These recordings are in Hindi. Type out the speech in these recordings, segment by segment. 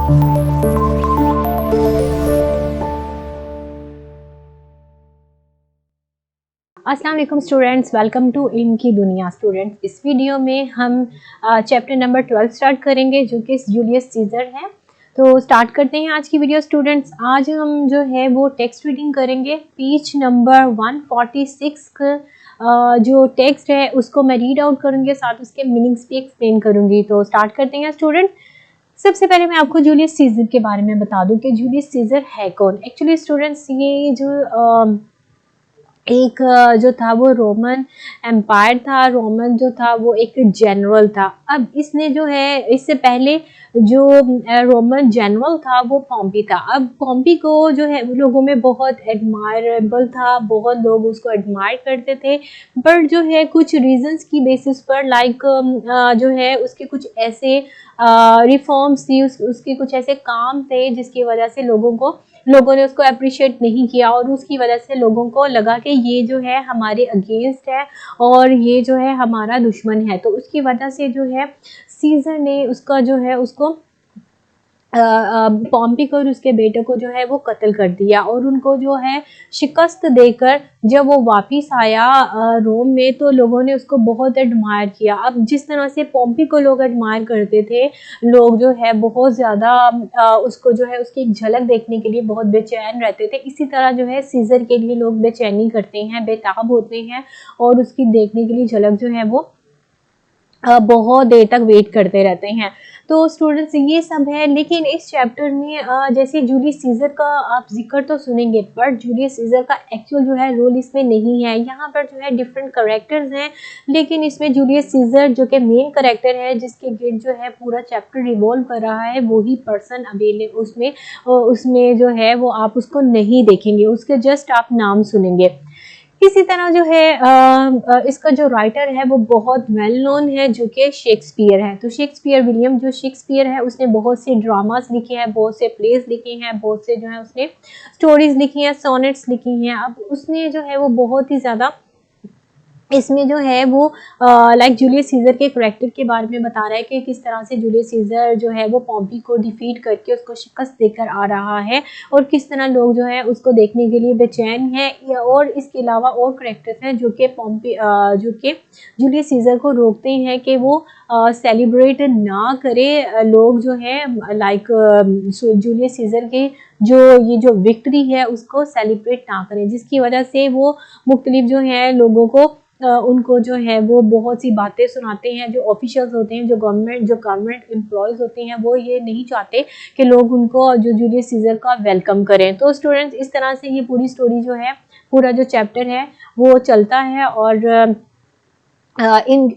अस्सलाम वालेकुम स्टूडेंट्स, वेलकम टू इल्म की दुनिया। स्टूडेंट्स, इस वीडियो में हम चैप्टर नंबर 12 स्टार्ट करेंगे जो कि जूलियस सीजर है। तो स्टार्ट करते हैं आज की वीडियो। स्टूडेंट्स, आज हम जो है वो टेक्स्ट रीडिंग करेंगे। पेज नंबर 146 जो टेक्स्ट है उसको मैं रीड आउट करूँगी, साथ उसके मीनिंग्स भी एक्सप्लेन करूँगी। तो स्टार्ट करते हैं स्टूडेंट। सबसे पहले मैं आपको जूलियस सीजर के बारे में बता दूं कि जूलियस सीजर है कौन। एक्चुअली स्टूडेंट्स, ये जो एक जो था वो रोमन एम्पायर था। रोमन जो था वो एक जनरल था। अब इसने जो है, इससे पहले जो रोमन जनरल था वो पॉम्पी था। अब पॉम्पी को जो है लोगों में बहुत एडमायरेबल था, बहुत लोग उसको एडमायर करते थे। बट जो है कुछ रीजंस की बेसिस पर, लाइक जो है उसके कुछ ऐसे रिफॉर्म्स थी, उसके कुछ ऐसे काम थे जिसकी वजह से लोगों ने उसको अप्रिशिएट नहीं किया, और उसकी वजह से लोगों को लगा कि ये जो है हमारे अगेंस्ट है और ये जो है हमारा दुश्मन है। तो उसकी वजह से जो है सीजर ने उसका जो है उसको पॉम्पी को और उसके बेटे को जो है वो कत्ल कर दिया, और उनको जो है शिकस्त देकर जब वो वापिस आया रोम में, तो लोगों ने उसको बहुत एडमायर किया। अब जिस तरह से पॉम्पी को लोग एडमायर करते थे, लोग जो है बहुत ज़्यादा उसको जो है उसकी एक झलक देखने के लिए बहुत बेचैन रहते थे, इसी तरह जो है सीजर के लिए लोग बेचैनी करते हैं, बेताब होते हैं, और उसकी देखने के लिए झलक जो है वो बहुत देर तक वेट करते रहते हैं। तो स्टूडेंट्स, ये सब है। लेकिन इस चैप्टर में जैसे जूलियस सीजर का आप जिक्र तो सुनेंगे, बट जूलियस सीजर का एक्चुअल जो है रोल इसमें नहीं है। यहाँ पर जो है डिफरेंट करेक्टर्स हैं, लेकिन इसमें जूलियस सीजर जो कि मेन करेक्टर है, जिसके गिर्द जो है पूरा चैप्टर रिवॉल्व कर रहा है, वही पर्सन अवेलेबल उसमें जो है वो आप उसको नहीं देखेंगे, उसके जस्ट आप नाम सुनेंगे। इसी तरह जो है इसका जो राइटर है वो बहुत वेल नोन है, जो कि शेक्सपियर है। तो शेक्सपियर, विलियम जो शेक्सपियर है, उसने बहुत से ड्रामास लिखे हैं, बहुत से प्लेस लिखे हैं, बहुत से जो है उसने स्टोरीज लिखी हैं, सोनेट्स लिखी हैं। अब उसने जो है वो बहुत ही ज़्यादा इसमें जो है वो लाइक जूलियस सीजर के करैक्टर के बारे में बता रहा है कि किस तरह से जूलियस सीजर जो है वो पॉम्पी को डिफीट करके उसको शिकस्त देकर आ रहा है, और किस तरह लोग जो है उसको देखने के लिए बेचैन हैं। और इसके अलावा और करैक्टर्स हैं जो कि जो कि जूलियस सीजर को रोकते हैं कि वो सेलिब्रेट ना करे। लोग जो है लाइक जूलियस सीजर के जो विक्ट्री है उसको सेलिब्रेट ना करें, जिसकी वजह से वो मुख्तलिफ जो है लोगों को उनको जो है वो बहुत सी बातें सुनाते हैं। जो ऑफिशियल्स होते हैं, जो गवर्नमेंट एम्प्लॉयज़ होते हैं, वो ये नहीं चाहते कि लोग उनको, जो जूलियस सीजर का वेलकम करें। तो स्टूडेंट्स, इस तरह से ये पूरी स्टोरी जो है, पूरा जो चैप्टर है वो चलता है, और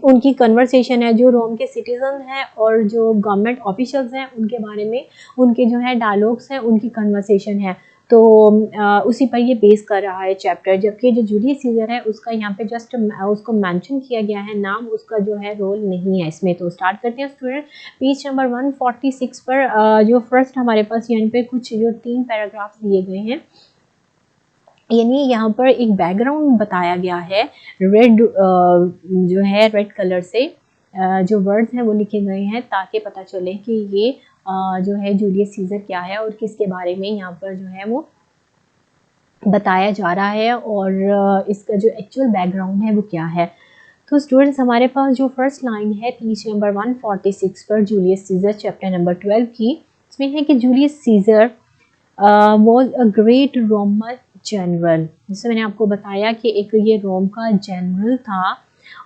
उनकी कन्वर्सेशन है, जो रोम के सिटीजन हैं और जो गवर्नमेंट ऑफिशियल्स हैं उनके बारे में, उनके जो है डायलॉग्स हैं, उनकी कन्वर्सेशन है। तो उसी पर ये बेस कर रहा है चैप्टर। जबकि जो जूलियस सीजर है उसका यहाँ पे जस्ट उसको मेंशन किया गया है, नाम उसका जो है रोल नहीं है इसमें। तो स्टार्ट करते हैं स्टूडेंट। पेज नंबर 146 पर जो फर्स्ट हमारे पास यहाँ पे कुछ जो 3 पैराग्राफ दिए गए हैं, यानी यहाँ पर एक बैकग्राउंड बताया गया है। रेड जो है रेड कलर से जो वर्ड्स हैं वो लिखे गए हैं, ताकि पता चले कि ये जो है जूलियस सीजर क्या है और किसके बारे में यहाँ पर जो है वो बताया जा रहा है, और इसका जो एक्चुअल बैकग्राउंड है वो क्या है। तो स्टूडेंट्स, हमारे पास जो फर्स्ट लाइन है पेज नंबर 146 पर जूलियस सीजर चैप्टर नंबर 12 की, इसमें है कि Julius Caesar was a great Roman general. जैसे मैंने आपको बताया कि एक ये रोम का जनरल था।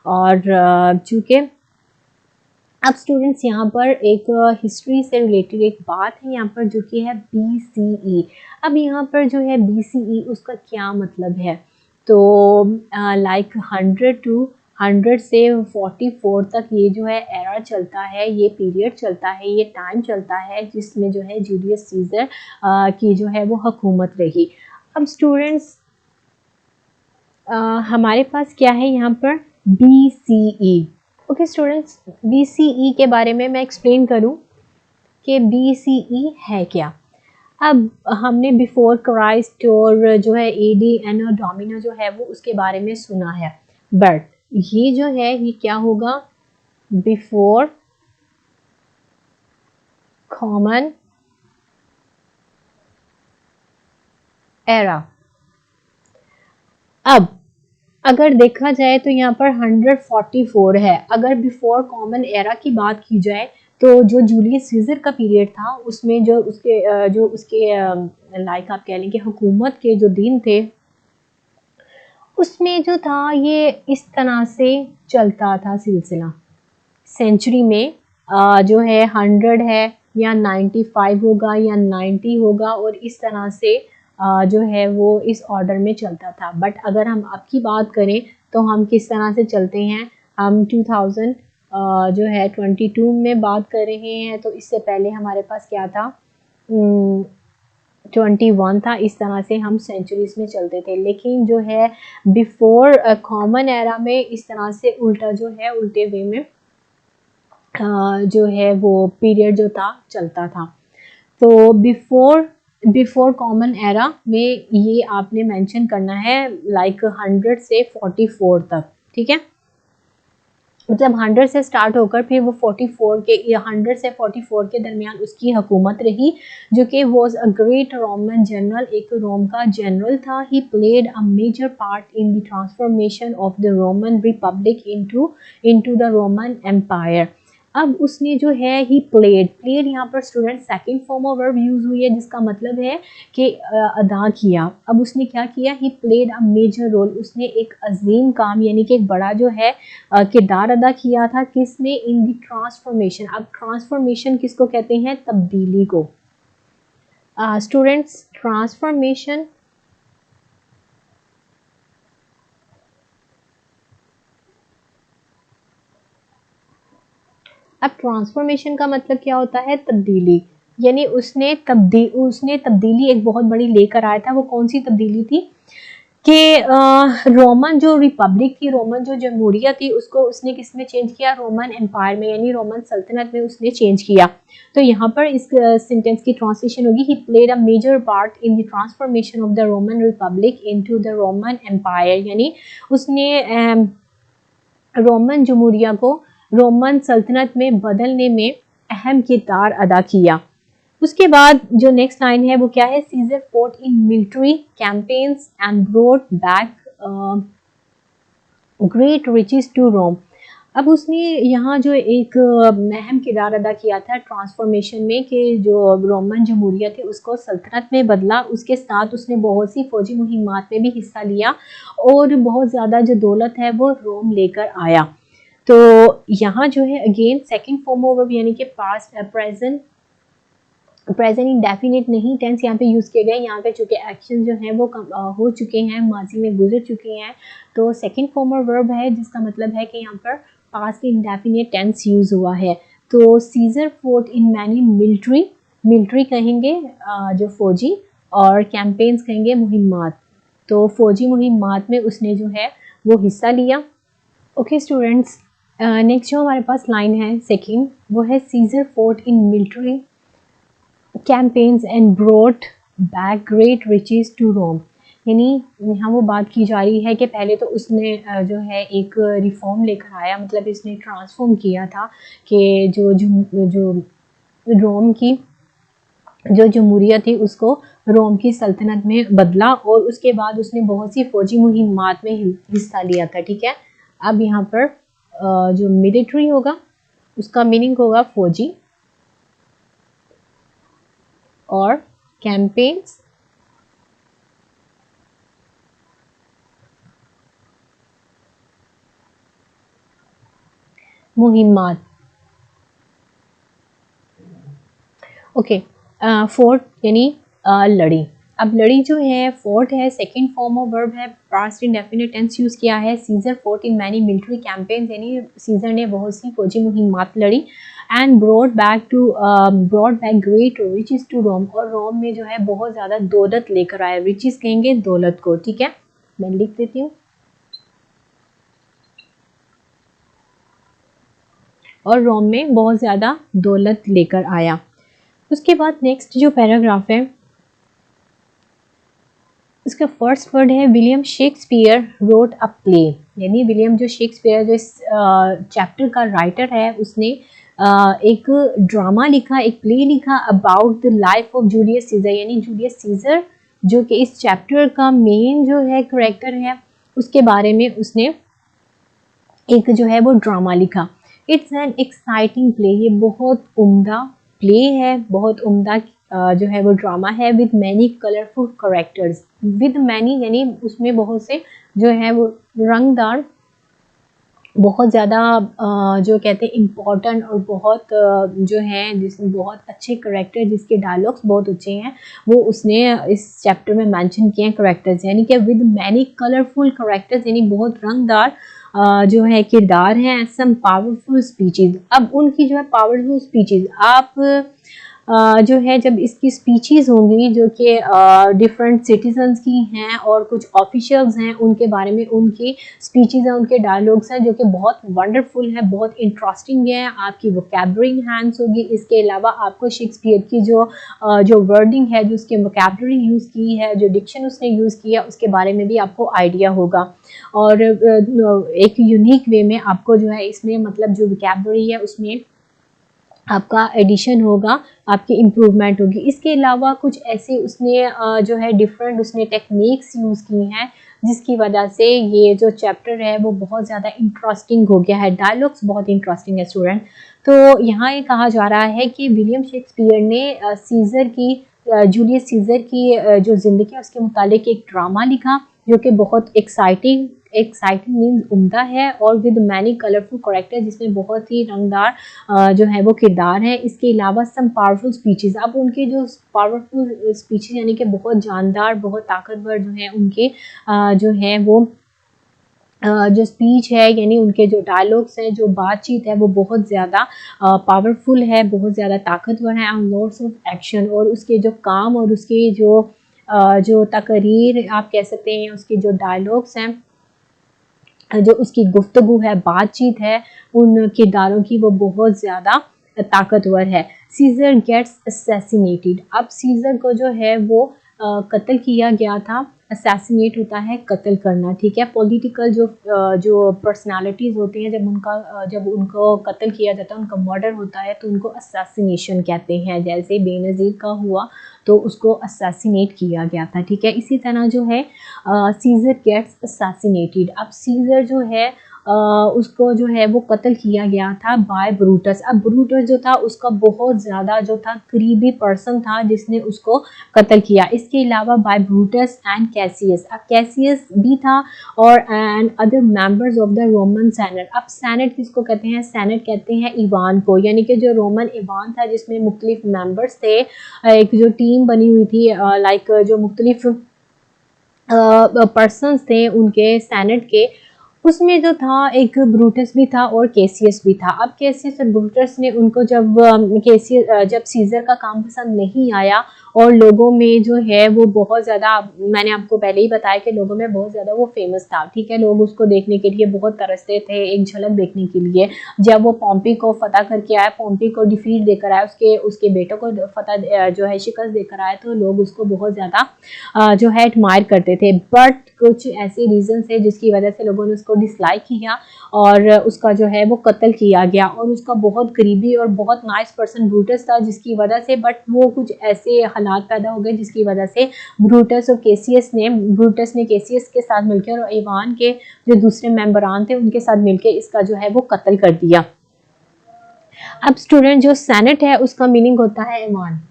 और चूँकि अब स्टूडेंट्स, यहाँ पर एक हिस्ट्री से रिलेटेड एक बात है यहाँ पर, जो कि है BCE। अब यहाँ पर जो है BCE, उसका क्या मतलब है? तो लाइक 100 से 44 तक ये जो है एरा चलता है, ये पीरियड चलता है, ये टाइम चलता है, जिसमें जो है जूलियस सीजर की जो है वो हुकूमत रही। अब स्टूडेंट्स, हमारे पास क्या है यहाँ पर BCE। ओके स्टूडेंट्स, BCE के बारे में मैं एक्सप्लेन करूँ कि BCE है क्या। अब हमने बिफोर क्राइस्ट और जो है AD एनो डोमिनो जो है वो उसके बारे में सुना है, बट ये जो है ये क्या होगा? Before common era. अब अगर देखा जाए तो यहाँ पर 144 है। अगर बिफोर कॉमन एरा की बात की जाए तो जो जूलियस सीजर का पीरियड था उसमें जो उसके लाइक आप कह लें कि हुकूमत के जो दिन थे उसमें जो था ये इस तरह से चलता था सिलसिला। सेंचुरी में जो है 100 है या 95 होगा या 90 होगा और इस तरह से जो है वो इस ऑर्डर में चलता था। बट अगर हम अब की बात करें तो हम किस तरह से चलते हैं, हम 2000 जो है 22 में बात कर रहे हैं, तो इससे पहले हमारे पास क्या था, 21 था। इस तरह से हम सेंचुरीज में चलते थे। लेकिन जो है बिफोर कॉमन एरा में इस तरह से उल्टा जो है उल्टे वे में जो है वो पीरियड जो था चलता था। तो बिफोर कॉमन एरा में ये आपने मेंशन करना है लाइक 100 से 44 तक, ठीक है। मतलब 100 से स्टार्ट होकर फिर वो 44 के 100 से 44 के दरमियान उसकी हुकूमत रही, जो कि was a great Roman general, एक रोम का जनरल था। He played a major part in the transformation of the Roman republic into the Roman empire. अब उसने जो है ही प्लेड यहाँ पर student second form of verb use हुई है, जिसका मतलब है कि अदा किया। अब उसने क्या किया, he played a major role, उसने एक अजीम काम यानी कि एक बड़ा जो है किरदार अदा किया था। किसने, इन द ट्रांसफॉर्मेशन। अब ट्रांसफॉर्मेशन किसको कहते हैं, तब्दीली को। स्टूडेंट्स ट्रांसफॉर्मेशन अब ट्रांसफॉर्मेशन का मतलब क्या होता है, तब्दीली। यानी उसने तब्दीली एक बहुत बड़ी लेकर आया था। वो कौन सी तब्दीली थी कि रोमन जो रिपब्लिक थी, रोमन जो जमहूरियत थी, उसको उसने किस में चेंज किया, रोमन एम्पायर में, यानी रोमन सल्तनत में उसने चेंज किया। तो यहाँ पर इस सेंटेंस की ट्रांसलेशन होगी, he played a major part in the transformation of the Roman republic into the Roman empire. यानी उसने रोमन जमहूरिया को रोमन सल्तनत में बदलने में अहम किरदार अदा किया। उसके बाद जो नेक्स्ट लाइन है वो क्या है, Caesar fought in military campaigns and brought back great riches to Rome. अब उसने यहाँ जो एक अहम किरदार अदा किया था ट्रांसफॉर्मेशन में, कि जो रोमन जमहूरियत थी उसको सल्तनत में बदला। उसके साथ उसने बहुत सी फौजी मुहिमात में भी हिस्सा लिया और बहुत ज़्यादा जो दौलत है वो रोम लेकर आया। तो यहाँ जो है again second form of verb यानी कि पास्ट प्रेजेंट इंडेफिनिट नहीं टेंस यहाँ पे यूज़ किए गए। यहाँ पे चूँकि एक्शन जो है वो हो चुके हैं, माजी में गुजर चुके हैं, तो सेकंड फॉर्म ऑफ वर्ब है, जिसका मतलब है कि यहाँ पर पास्ट इंडेफिनिट टेंस यूज़ हुआ है। तो Caesar fought in many military कहेंगे जो फौजी, और कैंपेन्स कहेंगे मुहिमात। तो फौजी मुहिमात में उसने जो है वो हिस्सा लिया। ओके स्टूडेंट्स, नेक्स्ट जो हमारे पास लाइन है सेकंड, वो है Caesar fought in military campaigns and brought back great riches to Rome. यानी यहाँ वो बात की जा रही है कि पहले तो उसने जो है एक रिफॉर्म लेकर आया, मतलब इसने ट्रांसफॉर्म किया था कि जो रोम की जो जमहूरियत थी उसको रोम की सल्तनत में बदला, और उसके बाद उसने बहुत सी फौजी मुहिमात में हिस्सा लिया था, ठीक है। अब यहाँ पर जो मिलिट्री होगा उसका मीनिंग होगा फौजी, और कैंपेन्स मुहिमात। ओके, फोर्ट यानी लड़ी। अब लड़ी जो है फोर्ट है, सेकंड फॉर्म ऑफ वर्ब है, पास्ट इंडेफिनिट टेंस यूज किया है। Caesar fought in many military campaigns, यानी सीजर ने बहुत सी फौजी मुहिमात लड़ी। And brought back great riches to Rome, और रोम में जो है बहुत ज़्यादा दौलत लेकर आया। रिचेस कहेंगे दौलत को, ठीक है, मैं लिख देती हूँ। और रोम में बहुत ज़्यादा दौलत लेकर आया। उसके बाद नेक्स्ट जो पैराग्राफ है इसका फर्स्ट वर्ड है William Shakespeare wrote a play. यानी विलियम जो शेक्सपियर जो इस चैप्टर का राइटर है उसने एक ड्रामा लिखा, एक प्ले लिखा about the life of Julius Caesar. यानी जूलियस सीजर जो कि इस चैप्टर का मेन जो है करेक्टर है, उसके बारे में उसने एक जो है वो ड्रामा लिखा। इट्स एन एक्साइटिंग प्ले, ये बहुत उम्दा प्ले है, बहुत उम्दा जो है वो ड्रामा है with many colourful characters, with many यानी उसमें बहुत से जो है वो रंगदार, बहुत ज़्यादा जो कहते हैं इम्पोर्टेंट और बहुत जो है जिसमें बहुत अच्छे करेक्टर, जिसके डायलॉग्स बहुत अच्छे हैं, वो उसने इस चैप्टर में मेंशन किए हैं करेक्टर्स, यानी कि विद मैनी कलरफुल करेक्टर्स, यानी बहुत रंगदार जो है किरदार हैं, सम पावरफुल स्पीचेस। अब उनकी जो है पावरफुल स्पीचेस, आप जो है जब इसकी स्पीचेस होंगी जो कि डिफरेंट सिटीजन्स की हैं और कुछ ऑफिशियल्स हैं, उनके बारे में उनकी स्पीचेस हैं, उनके डायलॉग्स हैं जो कि बहुत वंडरफुल है, बहुत इंटरेस्टिंग है, आपकी वोकैबलरी इनहांस होगी। इसके अलावा आपको शेक्सपियर की जो वर्डिंग है, जो उसकी वोकैबलरी यूज़ की है, जो डिक्शन उसने यूज़ किया, उसके बारे में भी आपको आइडिया होगा और एक यूनिक वे में आपको जो है इसमें मतलब जो वोकैबलरी है उसमें आपका एडिशन होगा, आपकी इम्प्रूवमेंट होगी। इसके अलावा कुछ ऐसे उसने जो है डिफरेंट उसने टेक्निक्स यूज़ की हैं जिसकी वजह से ये जो चैप्टर है वो बहुत ज़्यादा इंटरेस्टिंग हो गया है। डायलॉग्स बहुत इंटरेस्टिंग है स्टूडेंट। तो यहाँ ये कहा जा रहा है कि विलियम शेक्सपियर ने सीज़र की जूलियस सीज़र की जो ज़िंदगी है उसके मुतालिक एक ड्रामा लिखा जो कि बहुत एक्साइटिंग मीन्स उम्दा है और विद मैनी कलरफुल करेक्टर, जिसमें बहुत ही रंगदार जो है वो किरदार है। इसके अलावा सम पावरफुल स्पीचेस, अब उनके जो पावरफुल स्पीचेस यानी कि बहुत जानदार, बहुत ताकतवर जो है उनके जो है वो जो स्पीच है यानी उनके जो डायलॉग्स हैं, जो बातचीत है वो बहुत ज़्यादा पावरफुल है, बहुत ज़्यादा ताकतवर है, एंड लॉट्स ऑफ एक्शन, और उसके जो काम और उसके जो तकरीर आप कह सकते हैं, उसके जो डायलॉग्स हैं, जो उसकी गुफ्तगू है, बातचीत है उन किरदारों की, वो बहुत ज़्यादा ताकतवर है। सीज़र गेट्स असैसिनेटेड, अब सीज़र को जो है वो कत्ल किया गया था। असैसिनेट होता है कत्ल करना, ठीक है। पॉलिटिकल जो पर्सनालिटीज़ होती हैं जब उनको कत्ल किया जाता है, उनका मर्डर होता है तो उनको असैसिनेशन कहते हैं। जैसे बेनज़ीर का हुआ तो उसको असैसिनेट किया गया था, ठीक है। इसी तरह जो है सीज़र गेट्स असैसिनेटेड, अब सीज़र जो है उसको जो है वो कत्ल किया गया था बाय ब्रूटस। अब ब्रूटस जो था उसका बहुत ज़्यादा जो था करीबी पर्सन था जिसने उसको कत्ल किया। इसके अलावा बाय ब्रूटस एंड कैसियस, अब कैसियस भी था और and other members of the Roman senate. अब सेनेट किसको कहते हैं? सेनेट कहते हैं ईवान को, यानी कि जो रोमन ईवान था जिसमें मुख्तलिफ मेंबर्स थे, एक जो टीम बनी हुई थी लाइक जो मुख्तलिफ पर्सन्स थे उनके सेनेट के, उसमें जो था एक ब्रूटस भी था और केसियस भी था। अब केसियस और ब्रूटस ने उनको जब सीज़र का काम पसंद नहीं आया और लोगों में जो है वो बहुत ज़्यादा, मैंने आपको पहले ही बताया कि लोगों में बहुत ज़्यादा वो फेमस था, ठीक है। लोग उसको देखने के लिए बहुत तरसते थे, एक झलक देखने के लिए। जब वो पॉम्पी को फतह करके आया, पॉम्पी को डिफीट देकर आया, उसके बेटों को फतह जो है शिकस्त देकर आया, तो लोग उसको बहुत ज़्यादा जो है एडमायर करते थे। बट कुछ ऐसे रीजन थे जिसकी वजह से लोगों ने उसको डिसलाइक किया और उसका जो है वो कत्ल किया गया। और उसका बहुत करीबी और बहुत नाइस पर्सन ब्रूटस था, जिसकी वजह से बट वो कुछ ऐसे हालात पैदा हो गए जिसकी वजह से ब्रूटस ने केसियस के साथ मिलकर और ईवान के जो दूसरे मेंबरान थे उनके साथ मिलकर इसका जो है वो कत्ल कर दिया। अब स्टूडेंट, जो सेनेट है उसका मीनिंग होता है ईवान।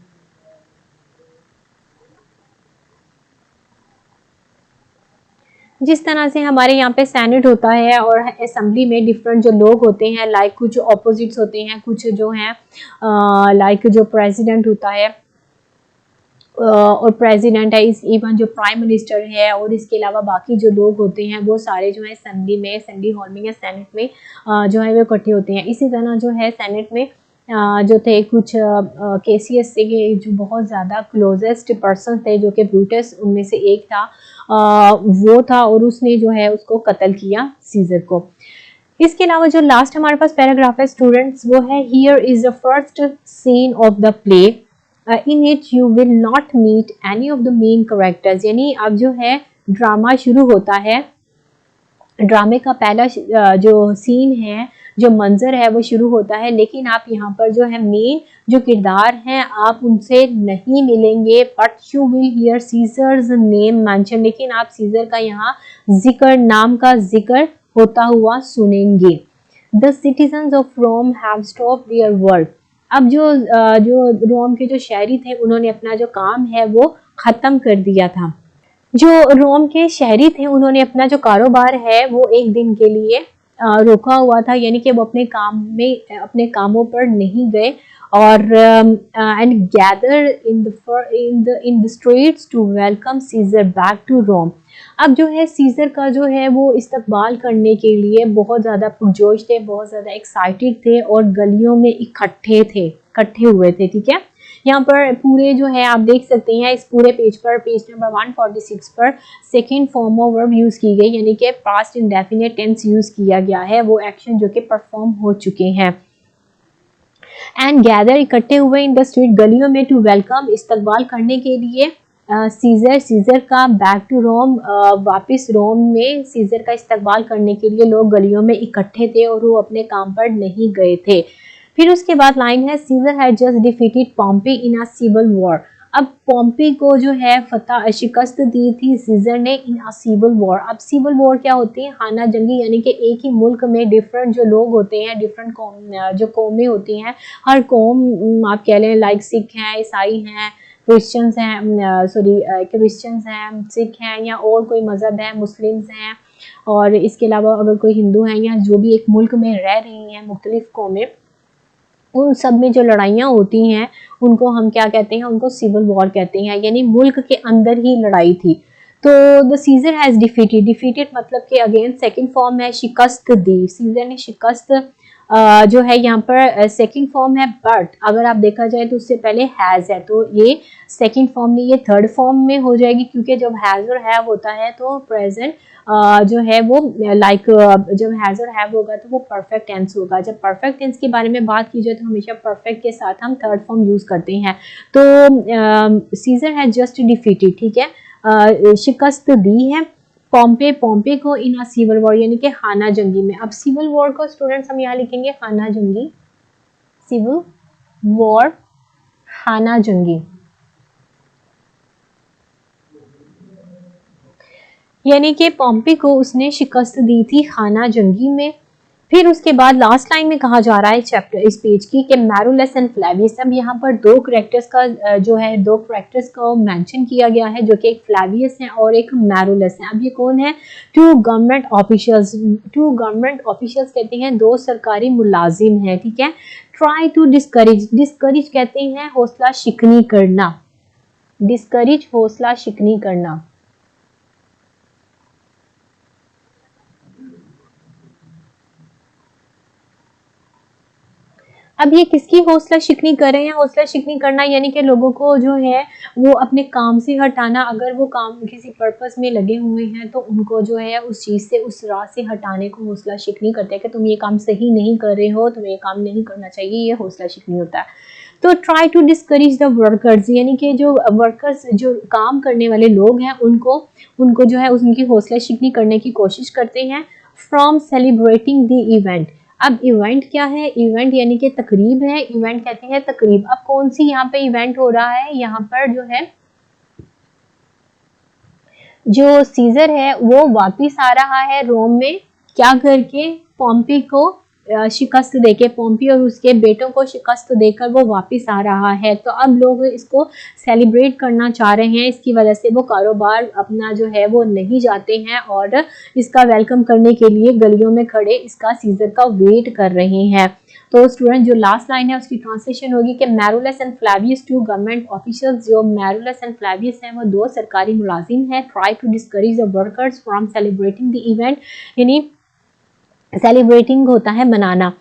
जिस तरह से हमारे यहाँ पे सेनेट होता है और असेंबली में डिफरेंट जो लोग होते हैं, लाइक कुछ ऑपोजिट्स होते हैं, कुछ जो हैं लाइक जो प्रेसिडेंट होता है और प्रेसिडेंट है, इस इवन जो प्राइम मिनिस्टर है और इसके अलावा बाकी जो लोग होते हैं वो सारे जो है असेंबली हॉल में या सेनेट में जो है वो इकट्ठे होते हैं। इसी तरह जो है सेनेट में जो थे कुछ केसीएस से जो बहुत ज़्यादा क्लोजेस्ट पर्सन थे, जो कि ब्रूटस उनमें से एक था, वो था और उसने जो है उसको कत्ल किया सीजर को। इसके अलावा जो लास्ट हमारे पास पैराग्राफ है स्टूडेंट्स, वो है here is the first scene of the play, in it you will not meet any of the main characters. यानी अब जो है ड्रामा शुरू होता है ड्रामे का पहला जो सीन है, जो मंजर है वो शुरू होता है, लेकिन आप यहाँ पर जो है मेन जो किरदार हैं आप उनसे नहीं मिलेंगे, but you will hear Caesar's name mention, लेकिन आप सीजर का यहाँ जिक्र, नाम का जिक्र होता हुआ सुनेंगे। The citizens of Rome have stopped their work. अब जो रोम के जो शहरी थे उन्होंने अपना जो काम है वो खत्म कर दिया था। जो रोम के शहरी थे उन्होंने अपना जो कारोबार है वो एक दिन के लिए रोका हुआ था, यानी कि वो अपने काम में अपने कामों पर नहीं गए, और and gather in the streets to welcome Caesar back to Rome. अब जो है सीजर का जो है वो इस्तकबाल करने के लिए बहुत ज़्यादा पुरजोश थे, बहुत ज़्यादा एक्साइटेड थे और गलियों में इकट्ठे हुए थे। ठीक है, यहाँ पर पूरे जो है आप देख सकते हैं इस पूरे पेज पर, पेज नंबर 146 पर second form of verb use की गई, यानी कि पास्ट इंडेफिनिट टेंस यूज किया गया है, वो एक्शन जो कि परफॉर्म हो चुके हैं। एंड गैदर, इकट्ठे हुए, इन द स्ट्रीट, गलियों में, टू वेलकम, इस्तकबाल करने के लिए, सीजर का, बैक टू रोम, वापस रोम में सीजर का इस्तकबाल करने के लिए लोग गलियों में इकट्ठे थे और वो अपने काम पर नहीं गए थे। फिर उसके बाद लाइन है Caesar had just defeated Pompey in a civil war. अब पॉम्पी को जो है शिकस्त दी थी सीजर ने इन अ सिविल वॉर। अब सिविल वॉर क्या होती है? खाना जंगी, यानी कि एक ही मुल्क में डिफरेंट जो लोग होते हैं, डिफरेंट जो कौमें होती हैं, हर कौम आप कह लें, लाइक सिख हैं, ईसाई हैं, क्रिश्चियंस हैं, क्रिश्चियंस हैं, सिख हैं, या और कोई मज़हब है, मुस्लिम्स हैं, और इसके अलावा अगर कोई हिंदू हैं, या जो भी एक मुल्क में रह रही हैं मुख्तलिफ कौमें, उन सब में जो लड़ाइयाँ होती हैं उनको हम क्या कहते हैं? उनको सिविल वॉर कहते हैं, यानी मुल्क के अंदर ही लड़ाई थी। तो द सीजर हैज डिफीटेड मतलब कि अगेन सेकंड फॉर्म है शिकस्त दी, सीजर ने शिकस्त जो है यहाँ पर सेकंड फॉर्म है, बट अगर आप देखा जाए तो उससे पहले हैज है, तो ये सेकंड फॉर्म नहीं, ये थर्ड फॉर्म में हो जाएगी, क्योंकि जब हैज और हैव होता है तो प्रेजेंट जो है वो लाइक जब हैज और हैव होगा तो वो परफेक्ट टेंस होगा। जब परफेक्ट टेंस के बारे में बात की जाए तो हमेशा परफेक्ट के साथ हम थर्ड फॉर्म यूज करते हैं। तो सीजर हैज जस्ट डिफीटेड, ठीक है, शिकस्त दी है पॉम्पे को इन अ सिविल वॉर, यानी कि खाना जंगी में। अब सिविल वॉर को स्टूडेंट्स हम यहाँ लिखेंगे खाना जंगी, सिविल वॉर, खाना जंगी, यानी कि पॉम्पे को उसने शिकस्त दी थी खाना जंगी में। फिर उसके बाद लास्ट लाइन में कहा जा रहा है चैप्टर इस पेज की कि मैरुलस एंड फ्लेवियस। अब यहाँ पर दो करेक्टर्स को मेंशन किया गया है, जो कि एक फ्लेवियस है और एक मैरुलस है। अब ये कौन है? टू गवर्नमेंट ऑफिशियल्स कहते हैं, दो सरकारी मुलाजिम हैं, ठीक है। ट्राई टू डिस्करेज कहते हैं हौसला शिकनी करना, डिस्करेज हौसला शिकनी करना। अब ये किसकी हौसला शिकनी कर रहे हैं? हौसला शिकनी करना यानी कि लोगों को जो है वो अपने काम से हटाना, अगर वो काम किसी पर्पस में लगे हुए हैं तो उनको जो है उस चीज़ से, उस राह से हटाने को हौसला शिकनी करते हैं कि तुम ये काम सही नहीं कर रहे हो, तुम्हें ये काम नहीं करना चाहिए, ये हौसला शिकनी होता है। तो try to discourage the workers, यानी कि जो वर्कर्स, जो काम करने वाले लोग हैं, उनको जो है उनकी हौसला शिकनी करने की कोशिश करते हैं। From celebrating the event. अब इवेंट क्या है? इवेंट यानी कि तकरीब है, इवेंट कहते हैं तकरीब। अब कौन सी यहाँ पे इवेंट हो रहा है? यहाँ पर जो है जो सीजर है वो वापिस आ रहा है रोम में, क्या करके? पॉम्पी को शिकस्त देके, पॉम्पी और उसके बेटों को शिकस्त देकर वो वापस आ रहा है। तो अब लोग इसको सेलिब्रेट करना चाह रहे हैं, इसकी वजह से वो कारोबार अपना जो है वो नहीं जाते हैं और इसका वेलकम करने के लिए गलियों में खड़े इसका सीजर का वेट कर रहे हैं। तो स्टूडेंट जो लास्ट लाइन है उसकी ट्रांसलेशन होगी कि Marullus and Flavius two government officials. जो मैरुलस एंड फ्लेवियस हैं वो दो सरकारी मुलाजिम हैं। Try to discourage the workers from celebrating the event, यानी सेलिब्रेटिंग होता है मनाना,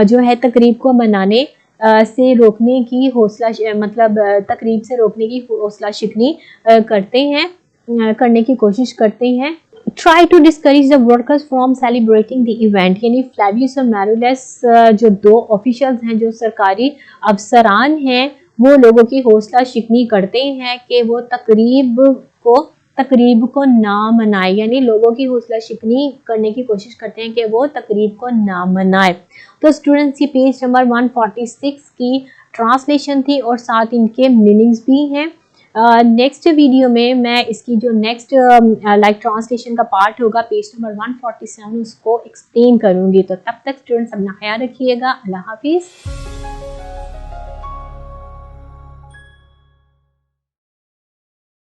जो है तकरीब को मनाने से रोकने की हौसला, मतलब तकरीब से रोकने की हौसला शिकनी करते हैं, करने की कोशिश करते हैं। Try to discourage the workers from celebrating the event, यानी फ्लेवियस और मैरुलस जो दो ऑफिशियल्स हैं, जो सरकारी अफसरान हैं, वो लोगों की हौसला शिकनी करते हैं कि वो तकरीब को तकरीब को ना मनाए, यानी लोगों की हौसला शिकनी करने की कोशिश करते हैं कि वो तकरीब को ना मनाए। तो स्टूडेंट्स ये पेज नंबर 146 की ट्रांसलेशन थी और साथ इनके मीनिंग्स भी हैं। नेक्स्ट वीडियो में मैं इसकी जो नेक्स्ट लाइक ट्रांसलेशन का पार्ट होगा पेज नंबर 147 उसको एक्सप्लेन करूंगी। तो तब तक स्टूडेंट्स अपना ख्याल रखिएगा। अल्लाह हाफिज़।